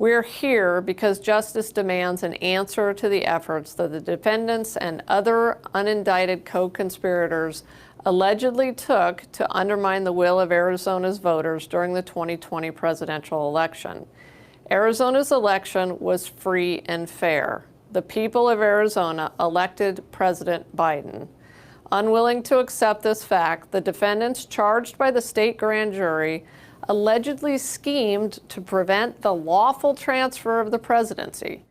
We're here because justice demands an answer to the efforts that the defendants and other unindicted co-conspirators allegedly took to undermine the will of Arizona's voters during the 2020 presidential election. Arizona's election was free and fair. The people of Arizona elected President Biden. Unwilling to accept this fact, the defendants charged by the state grand jury allegedly schemed to prevent the lawful transfer of the presidency.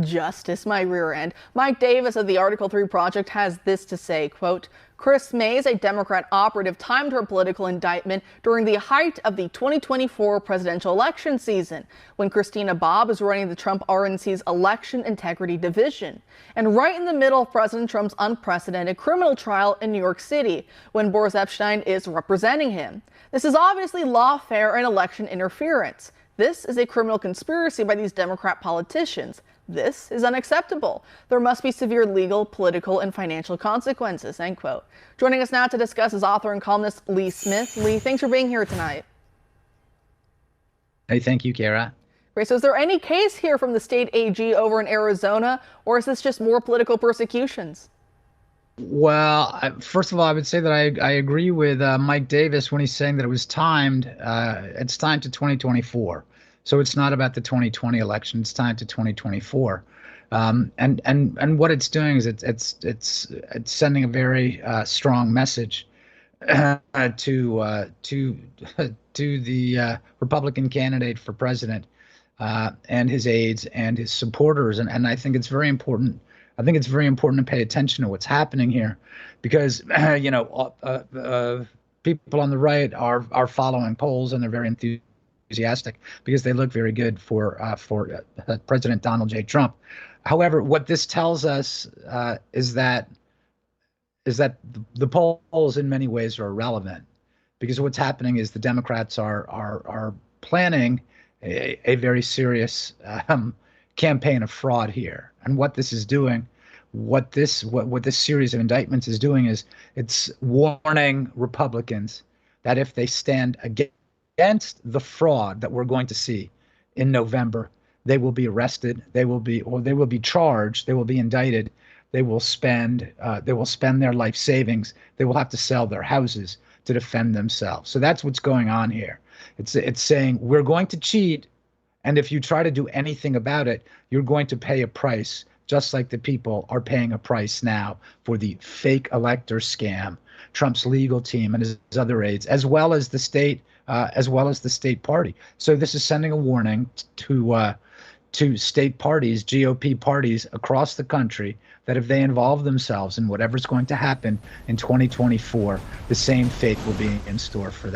Justice, my rear end. Mike Davis of the Article 3 Project has this to say, quote, Chris Mays, a Democrat operative, timed her political indictment during the height of the 2024 presidential election season, when Christina Bobb is running the Trump RNC's Election Integrity Division, and right in the middle of President Trump's unprecedented criminal trial in New York City, when Boris Epshteyn is representing him. This is obviously lawfare and election interference. This is a criminal conspiracy by these Democrat politicians. This is unacceptable. There must be severe legal, political, and financial consequences, end quote. Joining us now to discuss is author and columnist Lee Smith. Lee, thanks for being here tonight. Hey, thank you, Kara. Great. So is there any case here from the state AG over in Arizona, or is this just more political persecutions? Well, first of all, I would say that I agree with Mike Davis when he's saying that it was timed. It's timed to 2024. So it's not about the 2020 election. It's timed to 2024. And what it's doing is it's sending a very strong message to the Republican candidate for president and his aides and his supporters. And I think it's very important. I think it's very important to pay attention to what's happening here, because people on the right are following polls, and they're very enthusiastic because they look very good for President Donald J. Trump. However, what this tells us is that the polls in many ways are irrelevant, because what's happening is the Democrats are planning a very serious campaign of fraud here. And what this is doing, what this series of indictments is doing, is it's warning Republicans that if they stand against the fraud that we're going to see in November, they will be arrested, they will be charged, they will be indicted, they will spend their life savings, they will have to sell their houses to defend themselves. So that's what's going on here. It's saying we're going to cheat, and if you try to do anything about it, you're going to pay a price, just like the people are paying a price now for the fake elector scam. Trump's legal team and his other aides, as well as the state party. So this is sending a warning to state parties, GOP parties across the country, that if they involve themselves in whatever's going to happen in 2024, the same fate will be in store for them.